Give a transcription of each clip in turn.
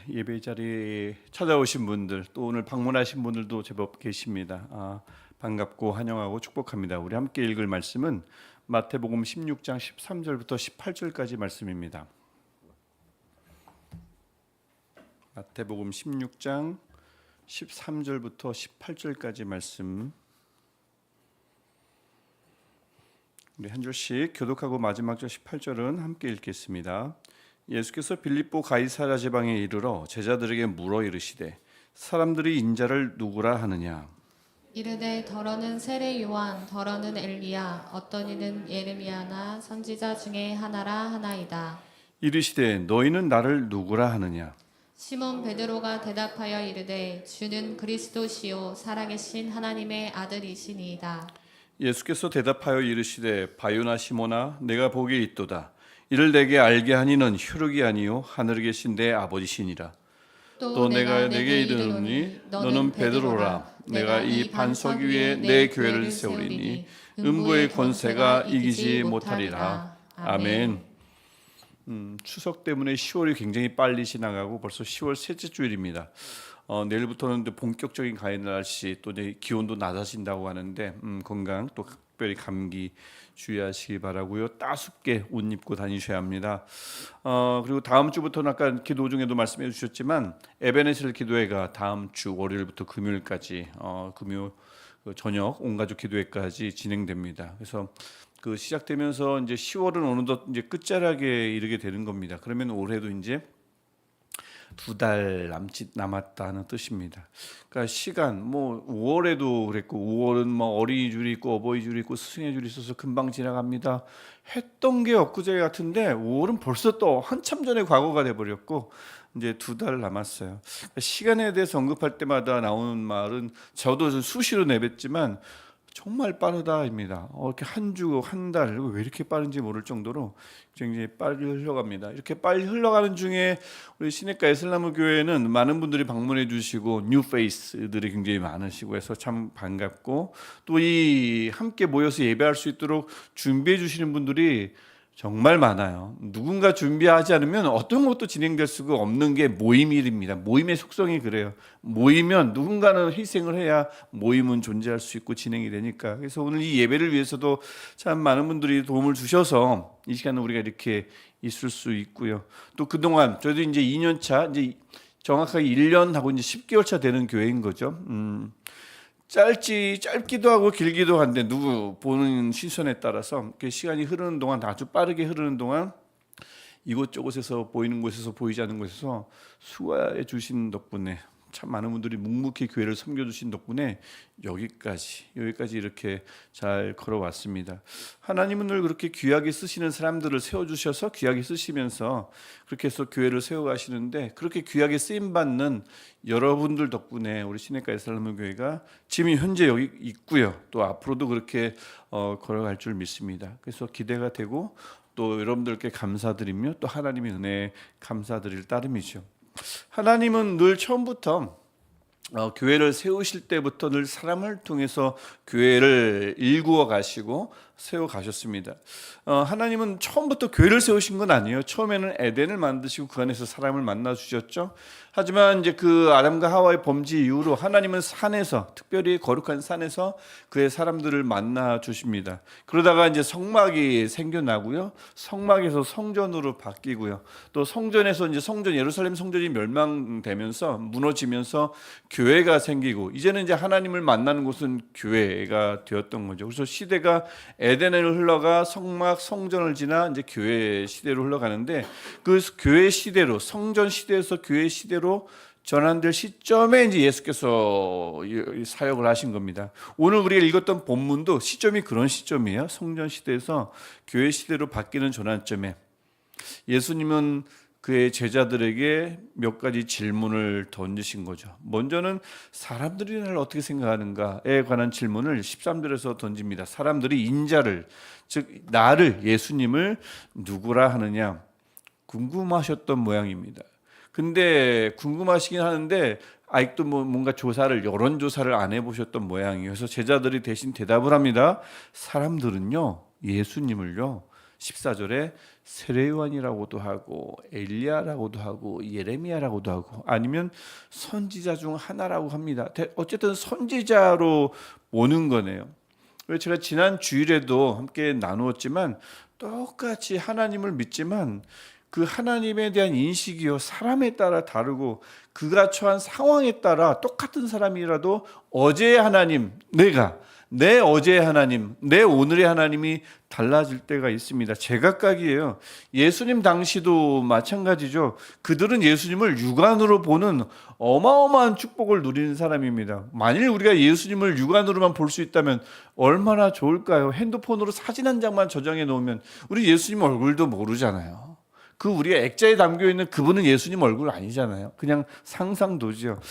예배 자리에 찾아오신 분들 또 오늘 방문하신 분들도 제법 계십니다. 반갑고 환영하고 축복합니다. 우리 함께 읽을 말씀은 마태복음 16장 13절부터 18절까지 말씀입니다. 마태복음 16장 13절부터 18절까지 말씀, 우리 한 절씩 교독하고 마지막 절 18절은 함께 읽겠습니다. 예수께서 빌립보 가이사랴 지방에 이르러 제자들에게 물어 이르시되 사람들이 인자를 누구라 하느냐. 이르되 더러는 세례 요한, 더러는 엘리야, 어떤 이는 예레미야나 선지자 중에 하나라 하나이다. 이르시되 너희는 나를 누구라 하느냐. 시몬 베드로가 대답하여 이르되 주는 그리스도시요 살아계신 하나님의 아들이시니이다. 예수께서 대답하여 이르시되 바요나 시몬아 내가 보기에 있도다. 이를 내게 알게 하니는 혈육이 아니요 하늘에 계신 내 아버지시니라. 또 내가 내게 이르노니 너는 베드로라. 내가 이 반석 위에 내 교회를 세우리니 음부의 권세가 이기지 못하리라. 아멘. 추석 때문에 10월이 굉장히 빨리 지나가고 벌써 10월 셋째 주일입니다. 내일부터는 본격적인 가을 날씨, 또 이제 기온도 낮아진다고 하는데 건강, 또 특별히 감기 주의하시기 바라고요. 따숩게 옷 입고 다니셔야 합니다. 그리고 다음 주부터는 아까 기도 중에도 말씀해 주셨지만 에베네셀 기도회가 다음 주 월요일부터 금요일까지 금요 저녁 온가족 기도회까지 진행됩니다. 그래서 그 시작되면서 이제 10월은 어느덧 이제 끝자락에 이르게 되는 겁니다. 그러면 올해도 이제 2달 남았다는 뜻입니다. 그러니까 시간 5월에도 그랬고 5월은 어린이줄이 있고 어버이줄이 있고 스승의 줄이 있어서 금방 지나갑니다. 했던 게 엊그제 같은데 5월은 벌써 또 한참 전에 과거가 돼버렸고 이제 2달 남았어요. 시간에 대해서 언급할 때마다 나오는 말은 저도 수시로 내뱉지만 정말 빠르다입니다. 이렇게 한 주, 한 달, 왜 이렇게 빠른지 모를 정도로 굉장히 빨리 흘러갑니다. 이렇게 빨리 흘러가는 중에 우리 시내가 에슬라무 교회는 많은 분들이 방문해 주시고 뉴 페이스들이 굉장히 많으시고 해서 참 반갑고, 또 이 함께 모여서 예배할 수 있도록 준비해 주시는 분들이 정말 많아요. 누군가 준비하지 않으면 어떤 것도 진행될 수가 없는 게 모임일입니다. 모임의 속성이 그래요. 모이면 누군가는 희생을 해야 모임은 존재할 수 있고 진행이 되니까. 그래서 오늘 이 예배를 위해서도 참 많은 분들이 도움을 주셔서 이 시간에 우리가 이렇게 있을 수 있고요. 또 그동안 저희도 이제 2년 차, 이제 정확하게 1년 하고 이제 10개월 차 되는 교회인 거죠. 짧기도 하고 길기도 한데 누구 보는 시선에 따라서 시간이 흐르는 동안, 아주 빠르게 흐르는 동안 이곳저곳에서 보이는 곳에서 보이지 않는 곳에서 수고해 주신 덕분에, 참 많은 분들이 묵묵히 교회를 섬겨주신 덕분에 여기까지 이렇게 잘 걸어왔습니다. 하나님은 늘 그렇게 귀하게 쓰시는 사람들을 세워주셔서 귀하게 쓰시면서 그렇게 해서 교회를 세워가시는데, 그렇게 귀하게 쓰임받는 여러분들 덕분에 우리 시내가 에슬라무 교회가 지금 현재 여기 있고요. 또 앞으로도 그렇게 걸어갈 줄 믿습니다. 그래서 기대가 되고 또 여러분들께 감사드리며 또 하나님의 은혜에 감사드릴 따름이죠. 하나님은 늘 처음부터 교회를 세우실 때부터 늘 사람을 통해서 교회를 일구어 가시고 세워 가셨습니다. 하나님은 처음부터 교회를 세우신 건 아니에요. 처음에는 에덴을 만드시고 그 안에서 사람을 만나 주셨죠. 하지만 이제 그 아담과 하와의 범죄 이후로 하나님은 산에서, 특별히 거룩한 산에서 그의 사람들을 만나 주십니다. 그러다가 이제 성막이 생겨나고요. 성막에서 성전으로 바뀌고요. 또 성전에서 이제 예루살렘 성전이 멸망되면서 무너지면서 교회가 생기고, 이제는 이제 하나님을 만나는 곳은 교회가 되었던 거죠. 그래서 시대가 에덴을 흘러가 성막, 성전을 지나 이제 교회 시대로 흘러가는데, 그 교회 시대로, 성전 시대에서 교회 시대로 전환될 시점에 이제 예수께서 사역을 하신 겁니다. 오늘 우리가 읽었던 본문도 시점이 그런 시점이에요. 성전 시대에서 교회 시대로 바뀌는 전환점에 예수님은 그의 제자들에게 몇 가지 질문을 던지신 거죠. 먼저는 사람들이 나를 어떻게 생각하는가에 관한 질문을 13절에서 던집니다. 사람들이 인자를, 즉 나를, 예수님을 누구라 하느냐 궁금하셨던 모양입니다. 근데 궁금하시긴 하는데 아직도 뭔가 여론조사를 안 해보셨던 모양이에요. 그래서 제자들이 대신 대답을 합니다. 사람들은요, 예수님을요, 14절에 세례요한이라고도 하고 엘리야라고도 하고 예레미야라고도 하고 아니면 선지자 중 하나라고 합니다. 어쨌든 선지자로 오는 거네요. 제가 지난 주일에도 함께 나누었지만 똑같이 하나님을 믿지만 그 하나님에 대한 인식이요 사람에 따라 다르고 그가 처한 상황에 따라 똑같은 사람이라도 어제의 하나님, 내 어제의 하나님, 내 오늘의 하나님이 달라질 때가 있습니다. 제각각이에요. 예수님 당시도 마찬가지죠. 그들은 예수님을 육안으로 보는 어마어마한 축복을 누리는 사람입니다. 만일 우리가 예수님을 육안으로만 볼 수 있다면 얼마나 좋을까요? 핸드폰으로 사진 한 장만 저장해 놓으면 우리 예수님 얼굴도 모르잖아요. 그 우리가 액자에 담겨 있는 그분은 예수님 얼굴 아니잖아요. 그냥 상상도죠.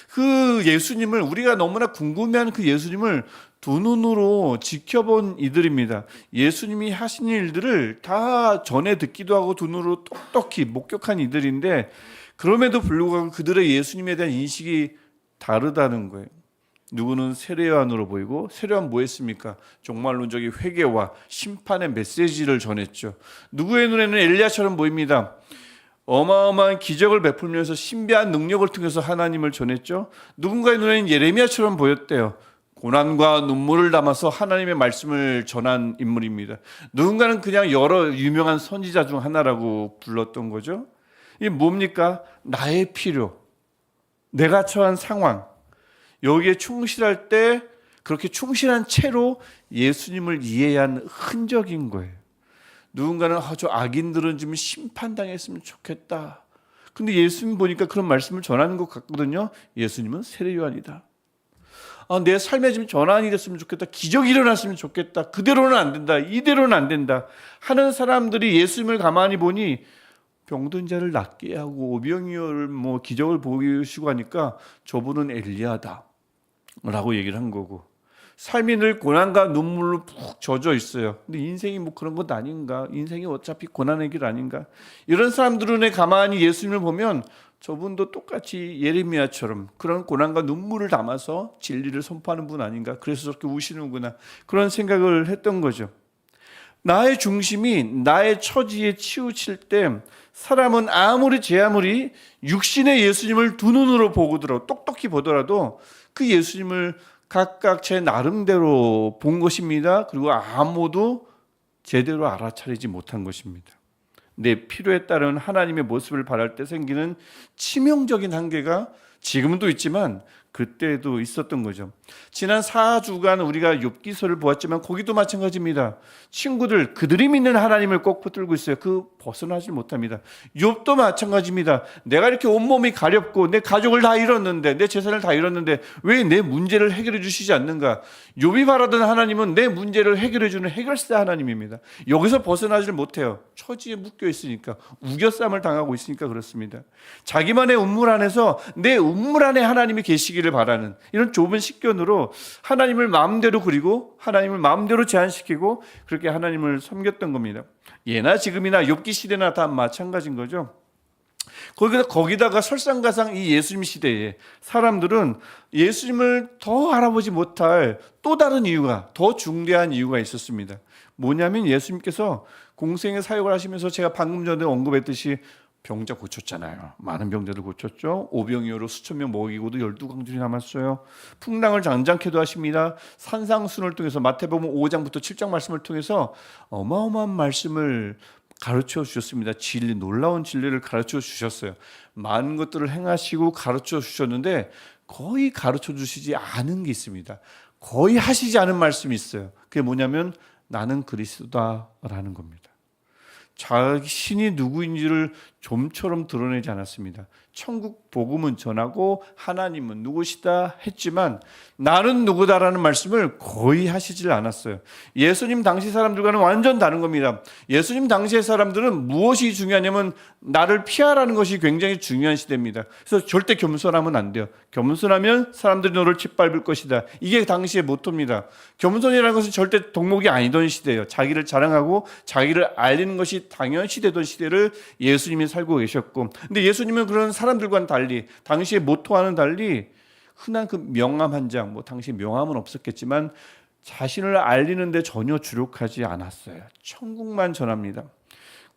그 예수님을 우리가 너무나 궁금해하는 그 예수님을 두 눈으로 지켜본 이들입니다. 예수님이 하신 일들을 다 전에 듣기도 하고 두 눈으로 똑똑히 목격한 이들인데 그럼에도 불구하고 그들의 예수님에 대한 인식이 다르다는 거예요. 누구는 세례요한으로 보이고 세례요한 뭐 했습니까? 종말론적인 회개와 심판의 메시지를 전했죠. 누구의 눈에는 엘리야처럼 보입니다. 어마어마한 기적을 베풀면서 신비한 능력을 통해서 하나님을 전했죠. 누군가의 눈에는 예레미야처럼 보였대요. 고난과 눈물을 담아서 하나님의 말씀을 전한 인물입니다. 누군가는 그냥 여러 유명한 선지자 중 하나라고 불렀던 거죠. 이게 뭡니까? 나의 필요, 내가 처한 상황, 여기에 충실할 때 그렇게 충실한 채로 예수님을 이해한 흔적인 거예요. 누군가는 저 악인들은 좀 심판당했으면 좋겠다. 근데 예수님 보니까 그런 말씀을 전하는 것 같거든요. 예수님은 세례요한이다. 내 삶에 좀 전환이 됐으면 좋겠다. 기적이 일어났으면 좋겠다. 그대로는 안 된다. 이대로는 안 된다. 하는 사람들이 예수님을 가만히 보니 병든 자를 낫게 하고 오병이어를 기적을 보이시고 하니까 저분은 엘리야다 라고 얘기를 한 거고, 삶이 늘 고난과 눈물로 푹 젖어 있어요. 근데 인생이 그런 것 아닌가? 인생이 어차피 고난의 길 아닌가? 이런 사람들은 가만히 예수님을 보면 저분도 똑같이 예레미야처럼 그런 고난과 눈물을 담아서 진리를 선포하는 분 아닌가? 그래서 저렇게 우시는구나. 그런 생각을 했던 거죠. 나의 중심이 나의 처지에 치우칠 때 사람은 제 아무리 육신의 예수님을 두 눈으로 보고더라도 똑똑히 보더라도 그 예수님을 각각 제 나름대로 본 것입니다. 그리고 아무도 제대로 알아차리지 못한 것입니다. 내 필요에 따른 하나님의 모습을 바랄 때 생기는 치명적인 한계가 지금도 있지만 그때도 있었던 거죠. 지난 4주간 우리가 욥기서를 보았지만 거기도 마찬가지입니다. 친구들 그들이 믿는 하나님을 꼭 붙들고 있어요. 벗어나지 못합니다. 욥도 마찬가지입니다. 내가 이렇게 온몸이 가렵고 내 가족을 다 잃었는데, 내 재산을 다 잃었는데 왜 내 문제를 해결해 주시지 않는가? 욥이 바라던 하나님은 내 문제를 해결해 주는 해결사 하나님입니다. 여기서 벗어나질 못해요. 처지에 묶여 있으니까, 우겨쌈을 당하고 있으니까 그렇습니다. 자기만의 운물 안에서 내 운물 안에 하나님이 계시기를 바라는 이런 좁은 식견으로 하나님을 마음대로 그리고 하나님을 마음대로 제한시키고 그렇게 하나님을 섬겼던 겁니다. 예나 지금이나 욥기 시대나 다 마찬가지인 거죠. 거기다가 설상가상 이 예수님 시대에 사람들은 예수님을 더 알아보지 못할 또 다른 이유가, 더 중대한 이유가 있었습니다. 뭐냐면 예수님께서 공생의 사역을 하시면서 제가 방금 전에 언급했듯이 병자 고쳤잖아요. 많은 병자들 고쳤죠. 오병이어로 수천 명 먹이고도 12광줄이 남았어요. 풍랑을 장장케도 하십니다. 산상순을 통해서 마태복음 5장부터 7장 말씀을 통해서 어마어마한 말씀을 가르쳐 주셨습니다. 진리, 놀라운 진리를 가르쳐 주셨어요. 많은 것들을 행하시고 가르쳐 주셨는데 거의 가르쳐 주시지 않은 게 있습니다. 거의 하시지 않은 말씀이 있어요. 그게 뭐냐면 나는 그리스도다라는 겁니다. 자신이 누구인지를 좀처럼 드러내지 않았습니다. 천국 복음은 전하고 하나님은 누구시다 했지만 나는 누구다라는 말씀을 거의 하시질 않았어요. 예수님 당시 사람들과는 완전 다른 겁니다. 예수님 당시의 사람들은 무엇이 중요하냐면 나를 피하라는 것이 굉장히 중요한 시대입니다. 그래서 절대 겸손하면 안 돼요. 겸손하면 사람들이 너를 짓밟을 것이다. 이게 당시의 모토입니다. 겸손이라는 것은 절대 덕목이 아니던 시대예요. 자기를 자랑하고 자기를 알리는 것이 당연시 되던 시대를 예수님이 살고 계셨고, 근데 예수님은 그런 사람들과는 달리, 당시의 모토와는 달리 흔한 그 명함 한 장, 당시 명함은 없었겠지만 자신을 알리는데 전혀 주력하지 않았어요. 천국만 전합니다.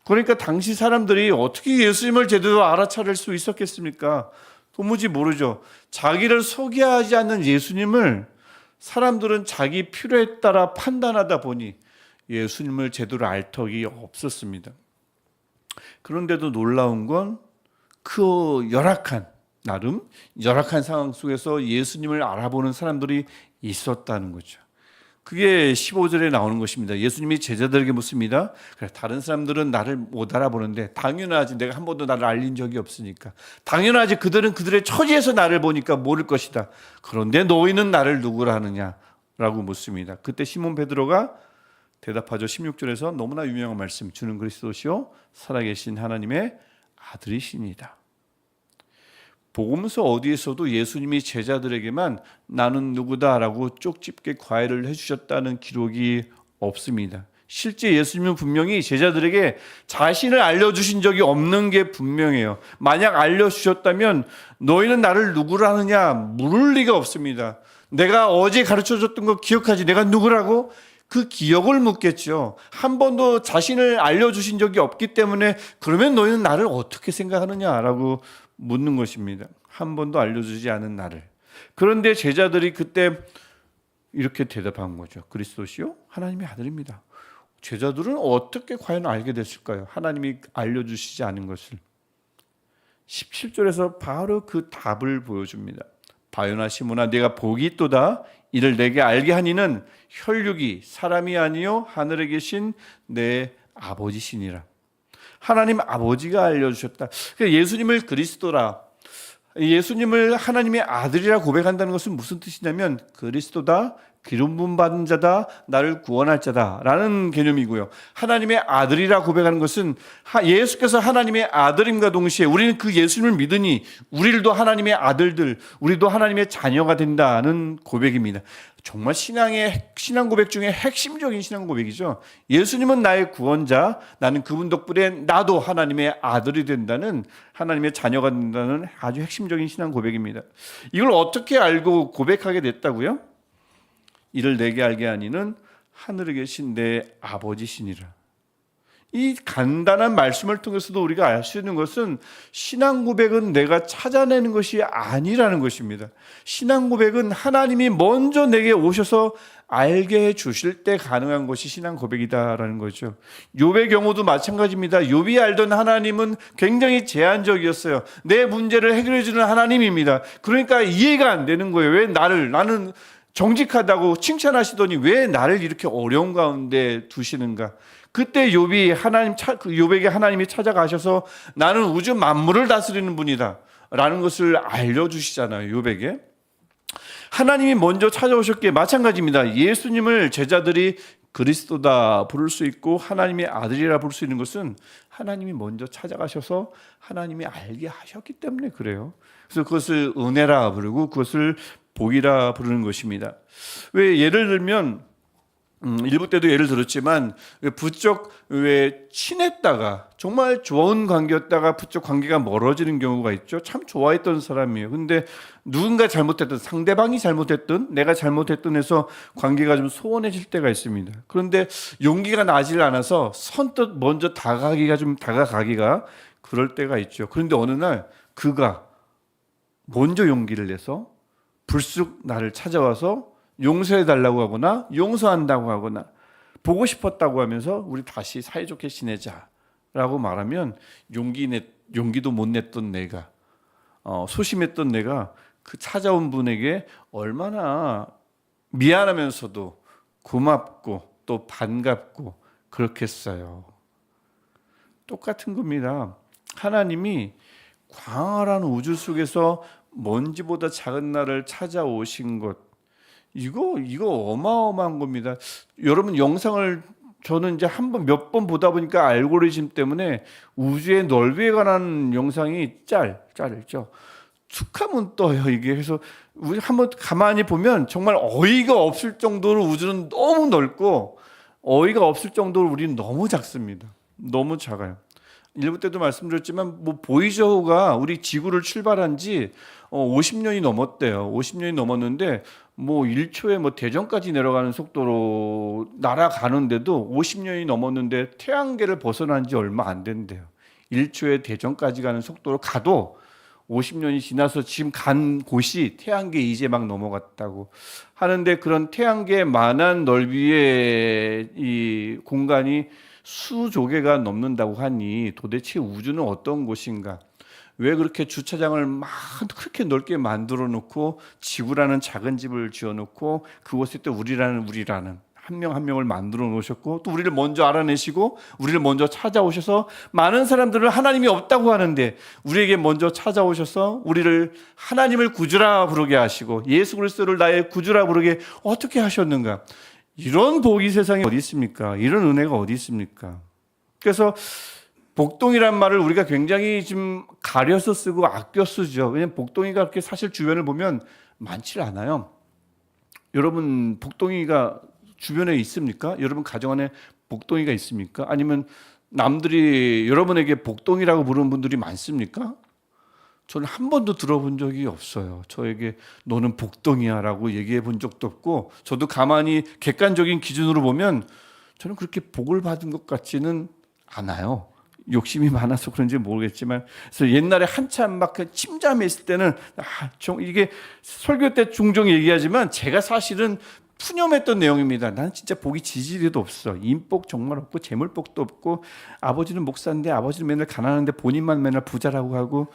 그러니까 당시 사람들이 어떻게 예수님을 제대로 알아차릴 수 있었겠습니까? 도무지 모르죠. 자기를 소개하지 않는 예수님을 사람들은 자기 필요에 따라 판단하다 보니 예수님을 제대로 알 턱이 없었습니다. 그런데도 놀라운 건 그 나름 열악한 상황 속에서 예수님을 알아보는 사람들이 있었다는 거죠. 그게 15절에 나오는 것입니다. 예수님이 제자들에게 묻습니다. 그래, 다른 사람들은 나를 못 알아보는데 당연하지, 내가 한 번도 나를 알린 적이 없으니까 당연하지, 그들은 그들의 처지에서 나를 보니까 모를 것이다. 그런데 너희는 나를 누구라 하느냐 라고 묻습니다. 그때 시몬 베드로가 대답하죠. 16절에서 너무나 유명한 말씀, 주는 그리스도시요 살아계신 하나님의 아들이시니다. 복음서 어디에서도 예수님이 제자들에게만 나는 누구다라고 쪽집게 과외를 해주셨다는 기록이 없습니다. 실제 예수님은 분명히 제자들에게 자신을 알려주신 적이 없는 게 분명해요. 만약 알려주셨다면 너희는 나를 누구라느냐 물을 리가 없습니다. 내가 어제 가르쳐줬던 거 기억하지? 내가 누구라고? 그 기억을 묻겠죠. 한 번도 자신을 알려주신 적이 없기 때문에 그러면 너희는 나를 어떻게 생각하느냐라고 묻는 것입니다. 한 번도 알려주지 않은 나를. 그런데 제자들이 그때 이렇게 대답한 거죠. 그리스도시요 하나님의 아들입니다. 제자들은 어떻게 과연 알게 됐을까요? 하나님이 알려주시지 않은 것을. 17절에서 바로 그 답을 보여줍니다. 바요나 시몬아, 내가 복이 있도다. 이를 내게 알게 하니는 혈육이 사람이 아니요 하늘에 계신 내 아버지시니라. 하나님 아버지가 알려주셨다. 예수님을 그리스도라, 예수님을 하나님의 아들이라 고백한다는 것은 무슨 뜻이냐면 그리스도다, 기름 부음 받은 자다, 나를 구원할 자다 라는 개념이고요. 하나님의 아들이라 고백하는 것은 예수께서 하나님의 아들임과 동시에 우리는 그 예수님을 믿으니 우리도 하나님의 아들들, 우리도 하나님의 자녀가 된다는 고백입니다. 정말 신앙 고백 중에 핵심적인 신앙 고백이죠. 예수님은 나의 구원자, 나는 그분 덕분에 나도 하나님의 아들이 된다는, 하나님의 자녀가 된다는 아주 핵심적인 신앙 고백입니다. 이걸 어떻게 알고 고백하게 됐다고요? 이를 내게 알게 하니는 하늘에 계신 내 아버지시니라. 이 간단한 말씀을 통해서도 우리가 알 수 있는 것은 신앙 고백은 내가 찾아내는 것이 아니라는 것입니다. 신앙 고백은 하나님이 먼저 내게 오셔서 알게 해 주실 때 가능한 것이 신앙 고백이다라는 거죠. 욥의 경우도 마찬가지입니다. 욥이 알던 하나님은 굉장히 제한적이었어요. 내 문제를 해결해 주는 하나님입니다. 그러니까 이해가 안 되는 거예요. 왜 나는 정직하다고 칭찬하시더니 왜 나를 이렇게 어려운 가운데 두시는가? 그때 욥에게 하나님이 찾아가셔서 나는 우주 만물을 다스리는 분이다 라는 것을 알려주시잖아요. 욥에게 하나님이 먼저 찾아오셨기에 마찬가지입니다. 예수님을 제자들이 그리스도다 부를 수 있고 하나님의 아들이라 부를 수 있는 것은 하나님이 먼저 찾아가셔서 하나님이 알게 하셨기 때문에 그래요. 그래서 그것을 은혜라 부르고 그것을 복이라 부르는 것입니다. 왜 예를 들면 일부 때도 예를 들었지만 부쩍 친했다가 정말 좋은 관계였다가 부쩍 관계가 멀어지는 경우가 있죠. 참 좋아했던 사람이에요. 근데 누군가 잘못했든, 상대방이 잘못했든 내가 잘못했든 해서 관계가 좀 소원해질 때가 있습니다. 그런데 용기가 나질 않아서 선뜻 먼저 다가가기가 그럴 때가 있죠. 그런데 어느 날 그가 먼저 용기를 내서 불쑥 나를 찾아와서 용서해달라고 하거나 용서한다고 하거나 보고 싶었다고 하면서 우리 다시 사이좋게 지내자라고 말하면 용기도 못 냈던 내가, 소심했던 내가 그 찾아온 분에게 얼마나 미안하면서도 고맙고 또 반갑고 그렇겠어요. 똑같은 겁니다. 하나님이 광활한 우주 속에서 먼지보다 작은 나를 찾아오신 것, 이거 어마어마한 겁니다. 여러분 영상을 저는 이제 몇 번 보다 보니까 알고리즘 때문에 우주의 넓이에 관한 영상이 짧죠. 툭하면 떠요 이게. 그래서 우리 한번 가만히 보면 정말 어이가 없을 정도로 우주는 너무 넓고 어이가 없을 정도로 우리는 너무 작습니다. 너무 작아요. 일부 때도 말씀드렸지만 보이저우가 우리 지구를 출발한 지 50년이 넘었대요. 50년이 넘었는데 뭐 1초에 뭐 대전까지 내려가는 속도로 날아가는데도 50년이 넘었는데 태양계를 벗어난 지 얼마 안 된대요. 1초에 대전까지 가는 속도로 가도 50년이 지나서 지금 간 곳이 태양계 이제 막 넘어갔다고 하는데, 그런 태양계만한 넓이의 이 공간이 수조개가 넘는다고 하니 도대체 우주는 어떤 곳인가? 왜 그렇게 주차장을 막 그렇게 넓게 만들어 놓고 지구라는 작은 집을 지어 놓고 그곳에 또 우리라는 한 명 한 명을 만들어 놓으셨고, 또 우리를 먼저 알아내시고 우리를 먼저 찾아오셔서, 많은 사람들은 하나님이 없다고 하는데 우리에게 먼저 찾아오셔서 우리를 하나님을 구주라 부르게 하시고 예수 그리스도를 나의 구주라 부르게 어떻게 하셨는가? 이런 복이 세상에 어디 있습니까? 이런 은혜가 어디 있습니까? 그래서 복동이란 말을 우리가 굉장히 좀 가려서 쓰고 아껴 쓰죠. 왜냐하면 복동이가 그렇게 사실 주변을 보면 많지 않아요. 여러분 복동이가 주변에 있습니까? 여러분 가정 안에 복동이가 있습니까? 아니면 남들이 여러분에게 복동이라고 부르는 분들이 많습니까? 저는 한 번도 들어본 적이 없어요. 저에게 너는 복동이야 라고 얘기해 본 적도 없고, 저도 가만히 객관적인 기준으로 보면 저는 그렇게 복을 받은 것 같지는 않아요. 욕심이 많아서 그런지 모르겠지만, 그래서 옛날에 한참 막 그 침잠했을 때는 이게 설교 때 종종 얘기하지만 제가 사실은 푸념했던 내용입니다. 나는 진짜 복이 지지리도 없어. 인복 정말 없고 재물복도 없고, 아버지는 목사인데 아버지는 맨날 가난한데 본인만 맨날 부자라고 하고,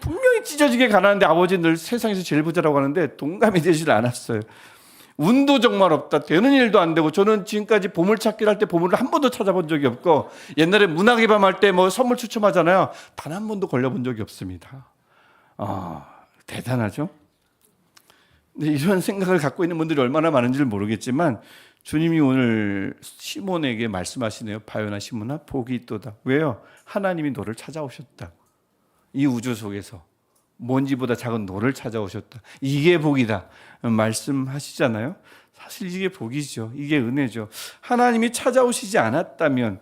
분명히 찢어지게 가난한데 아버지는 늘 세상에서 제일 부자라고 하는데 동감이 되질 않았어요. 운도 정말 없다. 되는 일도 안 되고, 저는 지금까지 보물찾기를 할 때 보물을 한 번도 찾아본 적이 없고, 옛날에 문학의 밤 할 때 뭐 선물 추첨하잖아요. 단 한 번도 걸려본 적이 없습니다. 대단하죠? 근데 이런 생각을 갖고 있는 분들이 얼마나 많은지를 모르겠지만 주님이 오늘 시몬에게 말씀하시네요. 바요나 시몬아, 복이 있도다. 왜요? 하나님이 너를 찾아오셨다. 이 우주 속에서 먼지보다 작은 너를 찾아오셨다. 이게 복이다 말씀하시잖아요. 사실 이게 복이죠. 이게 은혜죠. 하나님이 찾아오시지 않았다면,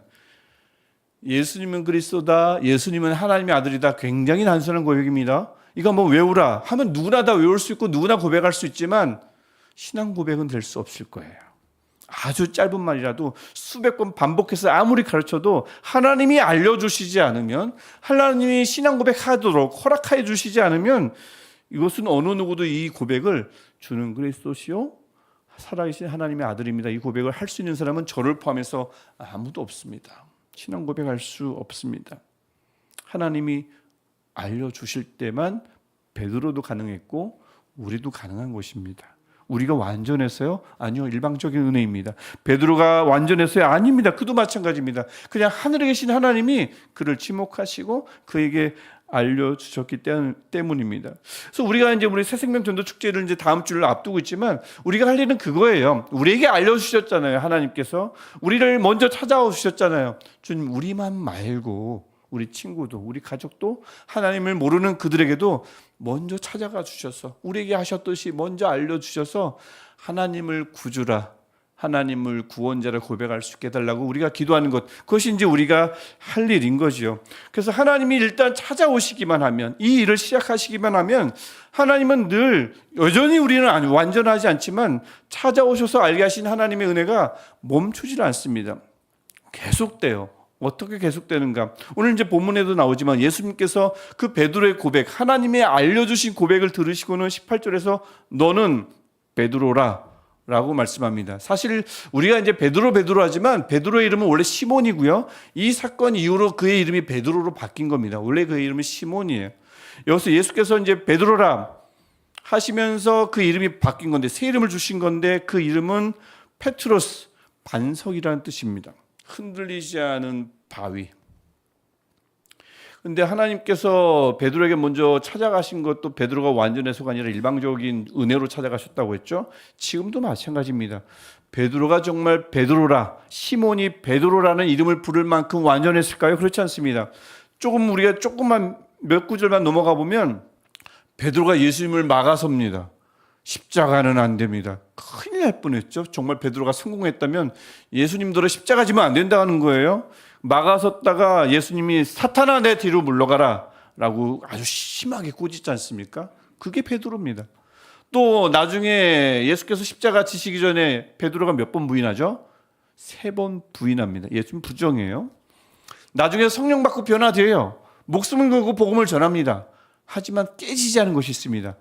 예수님은 그리스도다, 예수님은 하나님의 아들이다, 굉장히 단순한 고백입니다. 이거 뭐 외우라 하면 누구나 다 외울 수 있고 누구나 고백할 수 있지만 신앙 고백은 될 수 없을 거예요. 아주 짧은 말이라도 수백 번 반복해서 아무리 가르쳐도 하나님이 알려주시지 않으면, 하나님이 신앙 고백하도록 허락해 주시지 않으면, 이것은 어느 누구도 이 고백을 주는 그리스도시요 살아계신 하나님의 아들입니다, 이 고백을 할 수 있는 사람은 저를 포함해서 아무도 없습니다. 신앙 고백할 수 없습니다. 하나님이 알려주실 때만 베드로도 가능했고 우리도 가능한 것입니다. 우리가 완전해서요? 아니요, 일방적인 은혜입니다. 베드로가 완전해서요? 아닙니다. 그도 마찬가지입니다. 그냥 하늘에 계신 하나님이 그를 지목하시고 그에게 알려주셨기 때문입니다. 그래서 우리가 이제 우리 새생명 전도 축제를 이제 다음 주를 앞두고 있지만, 우리가 할 일은 그거예요. 우리에게 알려주셨잖아요. 하나님께서 우리를 먼저 찾아오셨잖아요. 주님, 우리만 말고 우리 친구도, 우리 가족도, 하나님을 모르는 그들에게도 먼저 찾아가 주셔서 우리에게 하셨듯이 먼저 알려주셔서 하나님을 구주라, 하나님을 구원자를 고백할 수 있게 해달라고 우리가 기도하는 것, 그것이 이제 우리가 할 일인 거지요. 그래서 하나님이 일단 찾아오시기만 하면, 이 일을 시작하시기만 하면, 하나님은 늘 여전히, 우리는 완전하지 않지만 찾아오셔서 알게 하신 하나님의 은혜가 멈추질 않습니다. 계속돼요. 어떻게 계속되는가? 오늘 이제 본문에도 나오지만 예수님께서 그 베드로의 고백, 하나님의 알려주신 고백을 들으시고는 18절에서 너는 베드로라 라고 말씀합니다. 사실 우리가 이제 베드로 하지만 베드로의 이름은 원래 시몬이고요. 이 사건 이후로 그의 이름이 베드로로 바뀐 겁니다. 원래 그의 이름은 시몬이에요. 여기서 예수께서 이제 베드로라 하시면서 그 이름이 바뀐 건데, 새 이름을 주신 건데, 그 이름은 페트로스, 반석이라는 뜻입니다. 흔들리지 않은 바위. 근데 하나님께서 베드로에게 먼저 찾아가신 것도 베드로가 완전해서가 아니라 일방적인 은혜로 찾아가셨다고 했죠. 지금도 마찬가지입니다. 베드로가 정말 베드로라, 시몬이 베드로라는 이름을 부를 만큼 완전했을까요? 그렇지 않습니다. 우리가 조금만 몇 구절만 넘어가 보면 베드로가 예수님을 막아섭니다. 십자가는 안 됩니다. 큰일 날 뻔했죠. 정말 베드로가 성공했다면 예수님들은 십자가 지면 안 된다는 거예요. 막아섰다가 예수님이 사탄아 내 뒤로 물러가라 라고 아주 심하게 꾸짖지 않습니까? 그게 베드로입니다. 또 나중에 예수께서 십자가 지시기 전에 베드로가 몇 번 부인하죠? 3번 부인합니다. 예수님 부정해요. 나중에 성령 받고 변화돼요. 목숨을 걸고 복음을 전합니다. 하지만 깨지지 않은 것이 있습니다.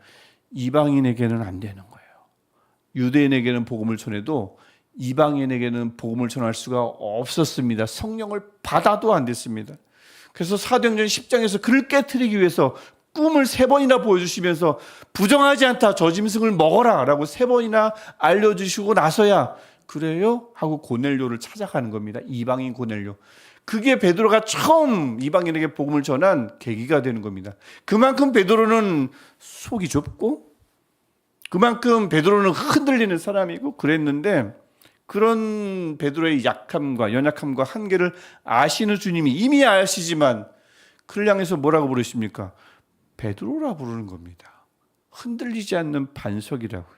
이방인에게는 안 되는 거예요. 유대인에게는 복음을 전해도 이방인에게는 복음을 전할 수가 없었습니다. 성령을 받아도 안 됐습니다. 그래서 사도행전 10장에서 그를 깨트리기 위해서 꿈을 3번이나 보여주시면서 부정하지 않다, 저 짐승을 먹어라 라고 3번이나 알려주시고 나서야 그래요? 하고 고넬료를 찾아가는 겁니다. 이방인 고넬료. 그게 베드로가 처음 이방인에게 복음을 전한 계기가 되는 겁니다. 그만큼 베드로는 속이 좁고 그만큼 베드로는 흔들리는 사람이고 그랬는데, 그런 베드로의 약함과 연약함과 한계를 아시는 주님이 이미 아시지만 그를 향해서 뭐라고 부르십니까? 베드로라 부르는 겁니다. 흔들리지 않는 반석이라고요.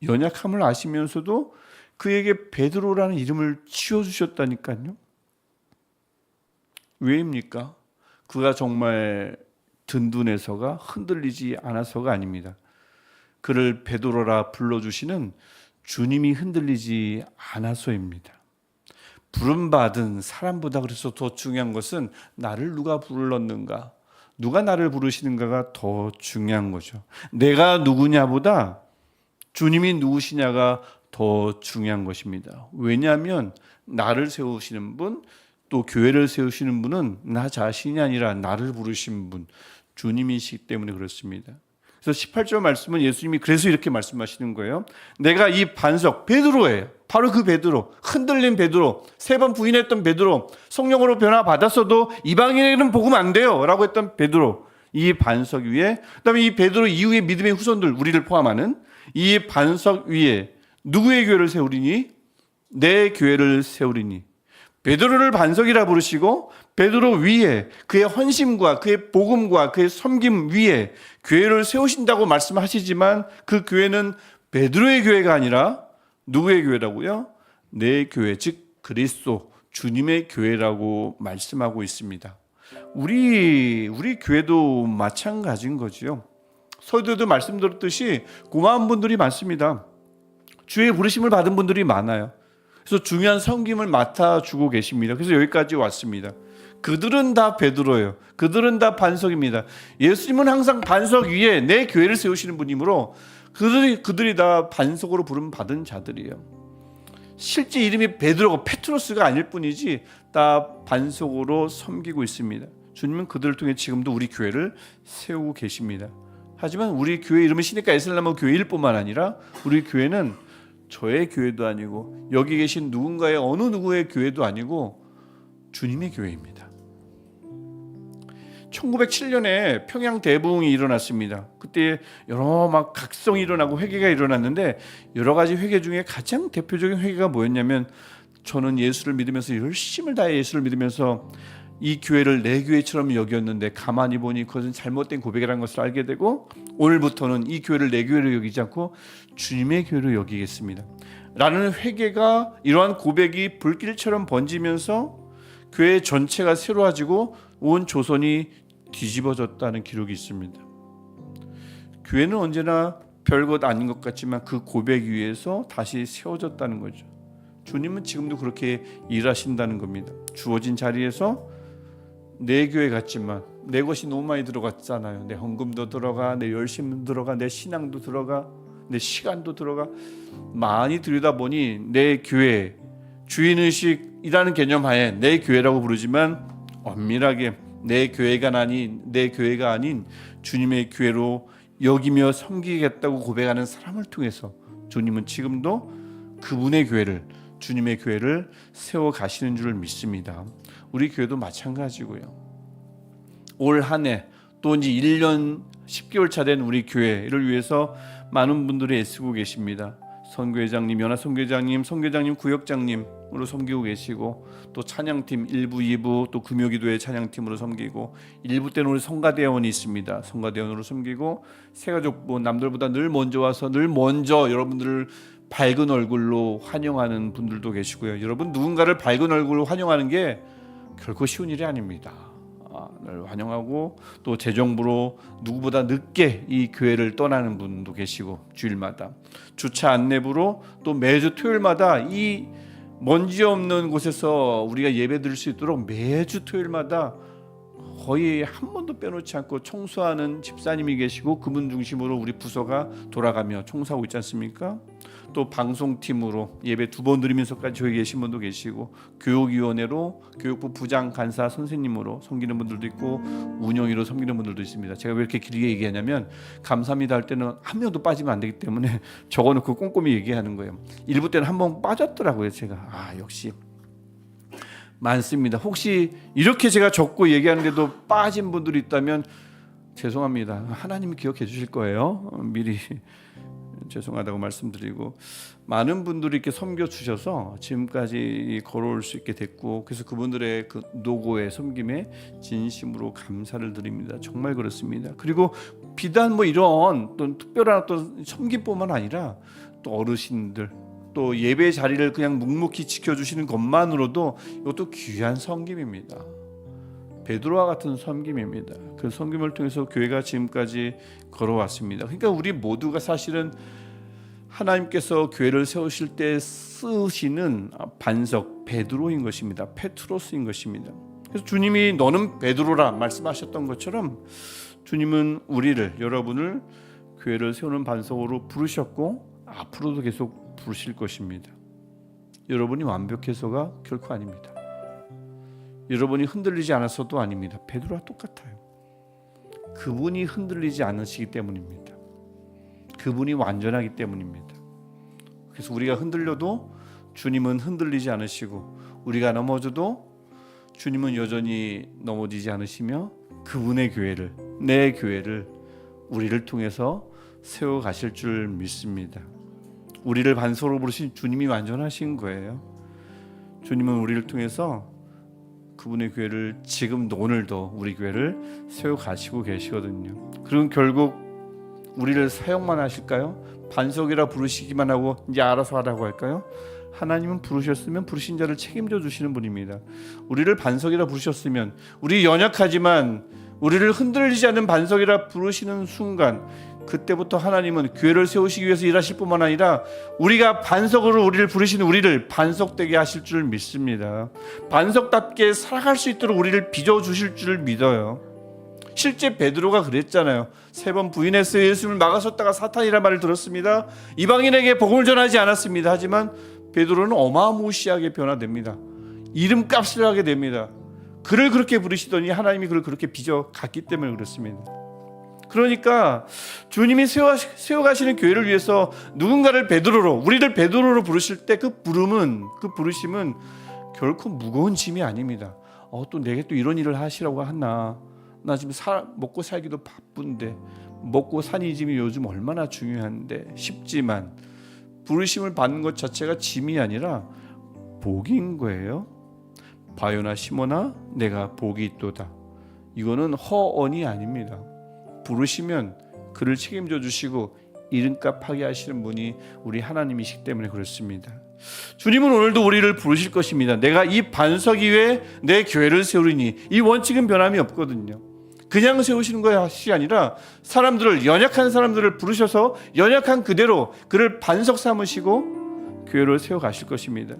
연약함을 아시면서도 그에게 베드로라는 이름을 지어주셨다니까요. 왜입니까? 그가 정말 든든해서가, 흔들리지 않아서가 아닙니다. 그를 베드로라 불러주시는 주님이 흔들리지 않아서입니다. 부름받은 사람보다 그래서 더 중요한 것은 나를 누가 불렀는가, 누가 나를 부르시는가가 더 중요한 거죠. 내가 누구냐보다 주님이 누구시냐가 더 중요한 것입니다. 왜냐하면 나를 세우시는 분, 또 교회를 세우시는 분은 나 자신이 아니라 나를 부르신 분, 주님이시기 때문에 그렇습니다. 그래서 18절 말씀은 예수님이 그래서 이렇게 말씀하시는 거예요. 내가 이 반석, 베드로예요. 바로 그 베드로, 흔들린 베드로, 3번 부인했던 베드로, 성령으로 변화받았어도 이방인에게는 복음 안 돼요 라고 했던 베드로, 이 반석 위에, 그다음에 이 베드로 이후의 믿음의 후손들, 우리를 포함하는 이 반석 위에 누구의 교회를 세우리니? 내 교회를 세우리니. 베드로를 반석이라 부르시고 베드로 위에 그의 헌신과 그의 복음과 그의 섬김 위에 교회를 세우신다고 말씀하시지만, 그 교회는 베드로의 교회가 아니라 누구의 교회라고요? 내 교회, 즉 그리스도 주님의 교회라고 말씀하고 있습니다. 우리 교회도 마찬가지인 거지요. 서두에도 말씀드렸듯이 고마운 분들이 많습니다. 주의 부르심을 받은 분들이 많아요. 그래서 중요한 섬김을 맡아주고 계십니다. 그래서 여기까지 왔습니다. 그들은 다 베드로예요. 그들은 다 반석입니다. 예수님은 항상 반석 위에 내 교회를 세우시는 분이므로 그들이 다 반석으로 부름 받은 자들이에요. 실제 이름이 베드로고 페트로스가 아닐 뿐이지 다 반석으로 섬기고 있습니다. 주님은 그들을 통해 지금도 우리 교회를 세우고 계십니다. 하지만 우리 교회 이름은 시내가 에슬라모 교회일 뿐만 아니라 우리 교회는 저의 교회도 아니고 여기 계신 누군가의 어느 누구의 교회도 아니고 주님의 교회입니다. 1907년에 평양 대부흥이 일어났습니다. 그때 여러 막 각성이 일어나고 회개가 일어났는데, 여러 가지 회개 중에 가장 대표적인 회개가 뭐였냐면, 저는 예수를 믿으면서 열심을 다해 예수를 믿으면서 이 교회를 내 교회처럼 여겼는데 가만히 보니 그것은 잘못된 고백이라는 것을 알게 되고, 오늘부터는 이 교회를 내 교회로 여기지 않고 주님의 교회로 여기겠습니다 라는 회개가, 이러한 고백이 불길처럼 번지면서 교회 전체가 새로워지고 온 조선이 뒤집어졌다는 기록이 있습니다. 교회는 언제나 별것 아닌 것 같지만 그 고백 위에서 다시 세워졌다는 거죠. 주님은 지금도 그렇게 일하신다는 겁니다. 주어진 자리에서 내 교회 같지만 내 것이 너무 많이 들어갔잖아요. 내 헌금도 들어가, 내 열심도 들어가, 내 신앙도 들어가, 내 시간도 들어가. 많이 들여다 보니 내 교회, 주인의식이라는 개념 하에 내 교회라고 부르지만 엄밀하게 내 교회가 아닌 주님의 교회로 여기며 섬기겠다고 고백하는 사람을 통해서 주님은 지금도 그분의 교회를, 주님의 교회를 세워 가시는 줄 믿습니다. 우리 교회도 마찬가지고요. 올 한 해 또 이제 1년 10개월 차 된 우리 교회를 위해서 많은 분들이 애쓰고 계십니다. 선교회장님, 연합선교회장님, 선교회장님, 구역장님으로 섬기고 계시고, 또 찬양팀 1부, 2부, 또 금요기도회 찬양팀으로 섬기고, 1부 때는 우리 성가대원이 있습니다. 성가대원으로 섬기고, 새가족부 남들보다 늘 먼저 와서 늘 먼저 여러분들을 밝은 얼굴로 환영하는 분들도 계시고요. 여러분, 누군가를 밝은 얼굴로 환영하는 게 결코 쉬운 일이 아닙니다. 환영하고 또 재정부로 누구보다 늦게 이 교회를 떠나는 분도 계시고 주일마다 주차 안내부로 또 매주 토요일마다 이 먼지 없는 곳에서 우리가 예배 드릴 수 있도록 매주 토요일마다 거의 한 번도 빼놓지 않고 청소하는 집사님이 계시고 그분 중심으로 우리 부서가 돌아가며 청소하고 있지 않습니까? 또 방송팀으로 예배 2번 드리면서까지 저기 계신 분도 계시고 교육위원회로 교육부 부장 간사 선생님으로 섬기는 분들도 있고 운영위로 섬기는 분들도 있습니다. 제가 왜 이렇게 길게 얘기하냐면 감사합니다 할 때는 한 명도 빠지면 안 되기 때문에 적어놓고 꼼꼼히 얘기하는 거예요. 일부 때는 한 번 빠졌더라고요. 제가 역시 많습니다. 혹시 이렇게 제가 적고 얘기하는데도 빠진 분들이 있다면 죄송합니다. 하나님이 기억해 주실 거예요. 미리 죄송하다고 말씀드리고, 많은 분들이 이렇게 섬겨 주셔서 지금까지 걸어올 수 있게 됐고, 그래서 그분들의 그 노고에 섬김에 진심으로 감사를 드립니다. 정말 그렇습니다. 그리고 비단 뭐 이런 또 특별한 어떤 섬김뿐만 아니라 또 어르신들, 또 예배 자리를 그냥 묵묵히 지켜주시는 것만으로도 이것도 귀한 섬김입니다. 베드로와 같은 섬김입니다. 그 섬김을 통해서 교회가 지금까지 걸어왔습니다. 그러니까 우리 모두가 사실은 하나님께서 교회를 세우실 때 쓰시는 반석, 베드로인 것입니다. 페트로스인 것입니다. 그래서 주님이 너는 베드로라 말씀하셨던 것처럼 주님은 우리를, 여러분을 교회를 세우는 반석으로 부르셨고 앞으로도 계속 부르실 것입니다. 여러분이 완벽해서가 결코 아닙니다. 여러분이 흔들리지 않았어도 아닙니다. 베드로와 똑같아요. 그분이 흔들리지 않으시기 때문입니다. 그분이 완전하기 때문입니다. 그래서 우리가 흔들려도 주님은 흔들리지 않으시고, 우리가 넘어져도 주님은 여전히 넘어지지 않으시며 그분의 교회를, 내 교회를 우리를 통해서 세워가실 줄 믿습니다. 우리를 반석으로 부르신 주님이 완전하신 거예요. 주님은 우리를 통해서 그분의 교회를 지금도 오늘도 우리 교회를 세워가시고 계시거든요. 그럼 결국 우리를 사용만 하실까요? 반석이라 부르시기만 하고 이제 알아서 하라고 할까요? 하나님은 부르셨으면 부르신 자를 책임져 주시는 분입니다. 우리를 반석이라 부르셨으면, 우리 연약하지만 우리를 흔들리지 않는 반석이라 부르시는 순간, 그때부터 하나님은 교회를 세우시기 위해서 일하실 뿐만 아니라 우리가 반석으로 우리를 부르시는 우리를 반석되게 하실 줄 믿습니다. 반석답게 살아갈 수 있도록 우리를 빚어주실 줄 믿어요. 실제 베드로가 그랬잖아요. 3번 부인했어요. 예수님을 막아섰다가 사탄이라는 말을 들었습니다. 이방인에게 복음을 전하지 않았습니다. 하지만 베드로는 어마무시하게 변화됩니다. 이름값을 하게 됩니다. 그를 그렇게 부르시더니 하나님이 그를 그렇게 빚어갔기 때문에 그렇습니다. 그러니까 주님이 세워가시는 교회를 위해서 누군가를 베드로로, 우리를 베드로로 부르실 때 그 부르심은 결코 무거운 짐이 아닙니다. 또 내게 또 이런 일을 하시라고 하나, 나 지금 먹고 살기도 바쁜데, 먹고 사는 짐이 요즘 얼마나 중요한데, 쉽지만 부르심을 받는 것 자체가 짐이 아니라 복인 거예요. 바요나 시모나 내가 복이 있도다. 이거는 허언이 아닙니다. 부르시면 그를 책임져 주시고 이름값 하게 하시는 분이 우리 하나님이시기 때문에 그렇습니다. 주님은 오늘도 우리를 부르실 것입니다. 내가 이 반석 위에 내 교회를 세우리니, 이 원칙은 변함이 없거든요. 그냥 세우시는 것이 아니라 사람들을, 연약한 사람들을 부르셔서 연약한 그대로 그를 반석 삼으시고 교회를 세워가실 것입니다.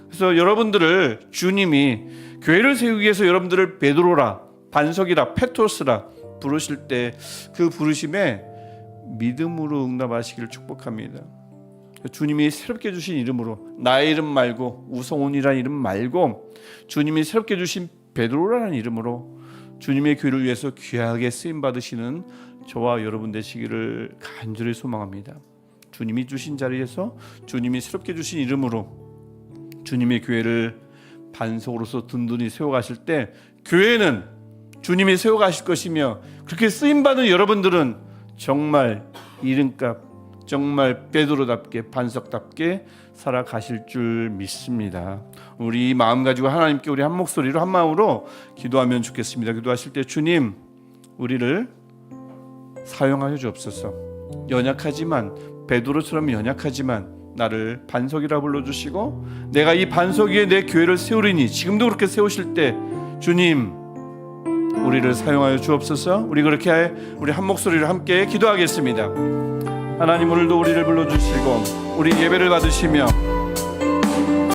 그래서 여러분들을 주님이 교회를 세우기 위해서 여러분들을 베드로라, 반석이라, 페트로스라 부르실 때 그 부르심에 믿음으로 응답하시기를 축복합니다. 주님이 새롭게 주신 이름으로, 나의 이름 말고, 우성훈이라는 이름 말고 주님이 새롭게 주신 베드로라는 이름으로 주님의 교회를 위해서 귀하게 쓰임 받으시는 저와 여러분 되시기를 간절히 소망합니다. 주님이 주신 자리에서 주님이 새롭게 주신 이름으로 주님의 교회를 반석으로서 든든히 세워가실 때 교회는 주님이 세워가실 것이며, 그렇게 쓰임받은 여러분들은 정말 이름값, 정말 베드로답게, 반석답게 살아가실 줄 믿습니다. 우리 마음 가지고 하나님께 우리 한 목소리로 한 마음으로 기도하면 좋겠습니다. 기도하실 때 주님, 우리를 사용하여 주옵소서. 연약하지만, 베드로처럼 연약하지만 나를 반석이라 불러주시고, 내가 이 반석 위에 내 교회를 세우리니, 지금도 그렇게 세우실 때 주님 우리를 사용하여 주옵소서. 우리 그렇게 우리 한 목소리로 함께 기도하겠습니다. 하나님, 오늘도 우리를 불러주시고 우리 예배를 받으시며